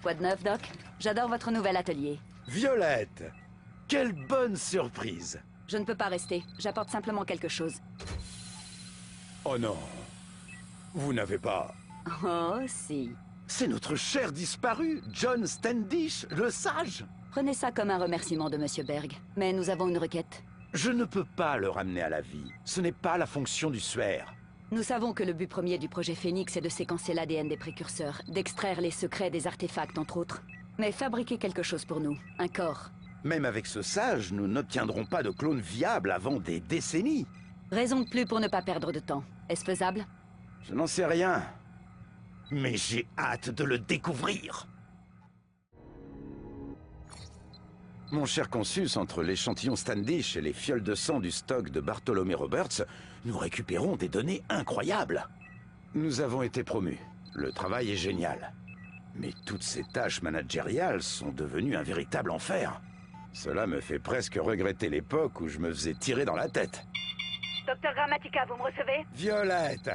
Quoi de neuf, Doc? J'adore votre nouvel atelier. Violette! Quelle bonne surprise! Je ne peux pas rester. J'apporte simplement quelque chose. Oh non! Vous n'avez pas... Oh, si. C'est notre cher disparu, John Standish, le sage! Prenez ça comme un remerciement de Monsieur Berg. Mais nous avons une requête. Je ne peux pas le ramener à la vie. Ce n'est pas la fonction du suaire. Nous savons que le but premier du projet Phoenix est de séquencer l'ADN des précurseurs, d'extraire les secrets des artefacts, entre autres. Mais fabriquez quelque chose pour nous. Un corps. Même avec ce sage, nous n'obtiendrons pas de clone viable avant des décennies. Raison de plus pour ne pas perdre de temps. Est-ce faisable? Je n'en sais rien. Mais j'ai hâte de le découvrir. Mon cher Consus, entre l'échantillon Standish et les fioles de sang du stock de Bartholomew Roberts, nous récupérons des données incroyables. Nous avons été promus. Le travail est génial. Mais toutes ces tâches managériales sont devenues un véritable enfer. Cela me fait presque regretter l'époque où je me faisais tirer dans la tête. Docteur Grammatica, vous me recevez? Violette!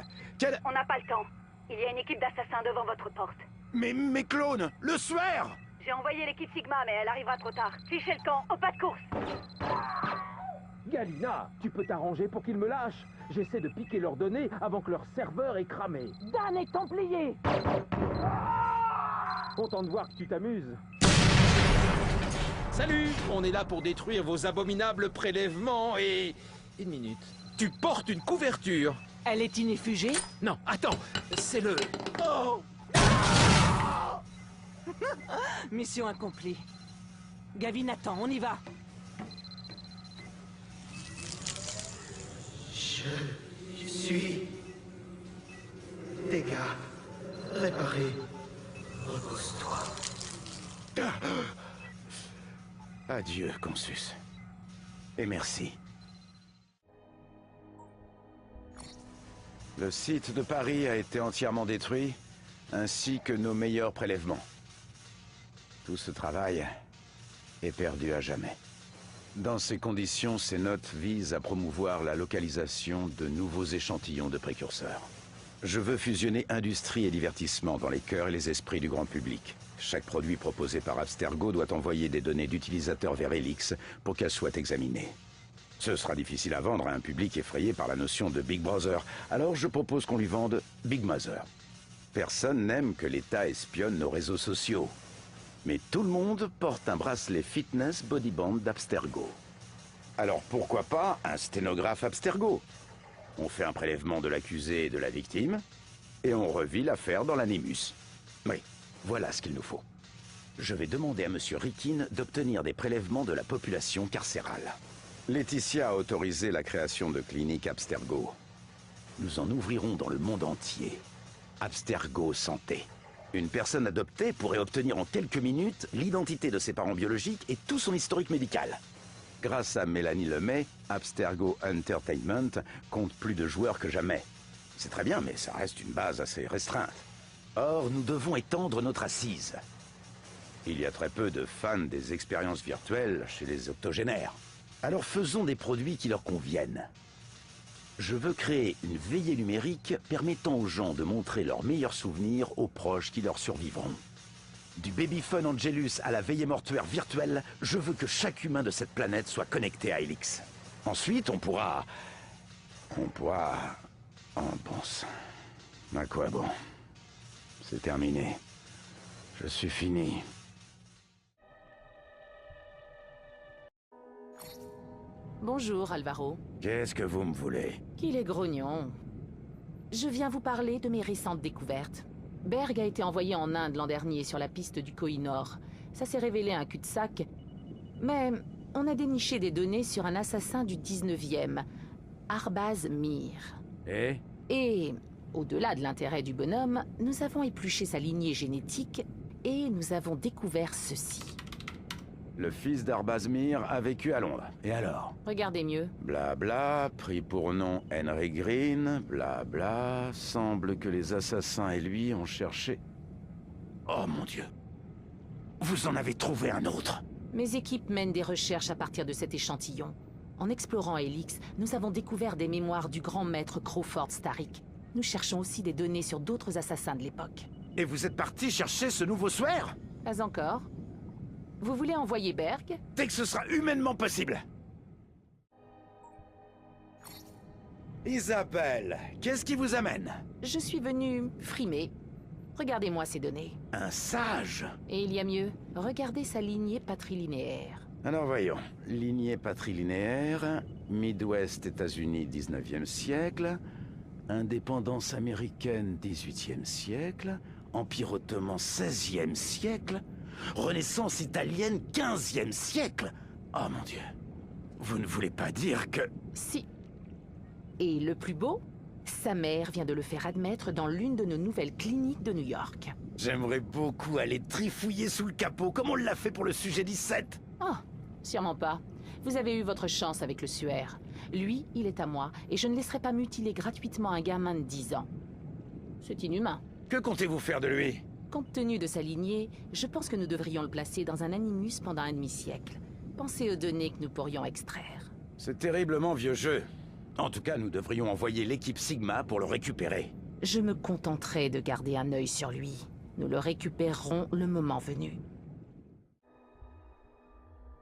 On n'a pas le temps. Il y a une équipe d'assassins devant votre porte. Mais mes clones! Le suaire! J'ai envoyé l'équipe Sigma, mais elle arrivera trop tard. Fichez le camp, au pas de course! Galina, tu peux t'arranger pour qu'ils me lâchent. J'essaie de piquer leurs données avant que leur serveur est cramé. Dan est templier! Content de voir que tu t'amuses. Salut! On est là pour détruire vos abominables prélèvements et... Une minute. Tu portes une couverture! Elle est inéfugée? Non, attends! C'est le... Oh! Mission accomplie. Gavin, attends, on y va. Je suis... Dégâts réparés. Repose-toi. Adieu, Consus. Et merci. Le site de Paris a été entièrement détruit, ainsi que nos meilleurs prélèvements. Tout ce travail est perdu à jamais. Dans ces conditions, ces notes visent à promouvoir la localisation de nouveaux échantillons de précurseurs. Je veux fusionner industrie et divertissement dans les cœurs et les esprits du grand public. Chaque produit proposé par Abstergo doit envoyer des données d'utilisateurs vers Helix pour qu'elles soient examinées. Ce sera difficile à vendre à un public effrayé par la notion de Big Brother, alors je propose qu'on lui vende Big Mother. Personne n'aime que l'État espionne nos réseaux sociaux. Mais tout le monde porte un bracelet fitness bodyband d'Abstergo. Alors pourquoi pas un sténographe Abstergo? On fait un prélèvement de l'accusé et de la victime, et on revit l'affaire dans l'animus. Oui, voilà ce qu'il nous faut. Je vais demander à Monsieur Rikin d'obtenir des prélèvements de la population carcérale. Laetitia a autorisé la création de cliniques Abstergo. Nous en ouvrirons dans le monde entier. Abstergo Santé. Une personne adoptée pourrait obtenir en quelques minutes l'identité de ses parents biologiques et tout son historique médical. Grâce à Mélanie Lemay, Abstergo Entertainment compte plus de joueurs que jamais. C'est très bien, mais ça reste une base assez restreinte. Or, nous devons étendre notre assise. Il y a très peu de fans des expériences virtuelles chez les octogénaires. Alors faisons des produits qui leur conviennent. Je veux créer une veillée numérique permettant aux gens de montrer leurs meilleurs souvenirs aux proches qui leur survivront. Du Babyphone Angelus à la veillée mortuaire virtuelle, je veux que chaque humain de cette planète soit connecté à Helix. Ensuite, on pourra... Oh bon sang. À quoi bon? C'est terminé. Je suis fini. Bonjour, Alvaro. Qu'est-ce que vous me voulez? Qu'il est grognon. Je viens vous parler de mes récentes découvertes. Berg a été envoyé en Inde l'an dernier sur la piste du Koh-i-Noor. Ça s'est révélé un cul-de-sac. Mais on a déniché des données sur un assassin du 19e, Arbaz Mir. Et, au-delà de l'intérêt du bonhomme, nous avons épluché sa lignée génétique et nous avons découvert ceci. Le fils d'Arbaz Mir a vécu à Londres. Et alors? Regardez mieux. Blabla, pris pour nom Henry Green, blabla, semble que les assassins et lui ont cherché... Oh mon Dieu! Vous en avez trouvé un autre? Mes équipes mènent des recherches à partir de cet échantillon. En explorant Helix, nous avons découvert des mémoires du grand maître Crawford Starrick. Nous cherchons aussi des données sur d'autres assassins de l'époque. Et vous êtes parti chercher ce nouveau suaire? Pas encore. Vous voulez envoyer Berg? Dès que ce sera humainement possible. Isabelle, qu'est-ce qui vous amène? Je suis venu frimer. Regardez-moi ces données. Un sage? Et il y a mieux, regardez sa lignée patrilinéaire. Alors voyons. Lignée patrilinéaire, Midwest États-Unis 19e siècle, indépendance américaine 18e siècle, Empire ottoman 16e siècle, Renaissance italienne 15e siècle. Oh mon Dieu. Vous ne voulez pas dire que... Si. Et le plus beau, sa mère vient de le faire admettre dans l'une de nos nouvelles cliniques de New York. J'aimerais beaucoup aller trifouiller sous le capot, comme on l'a fait pour le sujet 17. Oh, sûrement pas. Vous avez eu votre chance avec le suaire. Lui, il est à moi, et je ne laisserai pas mutiler gratuitement un gamin de 10 ans. C'est inhumain. Que comptez-vous faire de lui? Compte tenu de sa lignée, je pense que nous devrions le placer dans un animus pendant un demi-siècle. Pensez aux données que nous pourrions extraire. C'est terriblement vieux jeu. En tout cas, nous devrions envoyer l'équipe Sigma pour le récupérer. Je me contenterai de garder un œil sur lui. Nous le récupérerons le moment venu.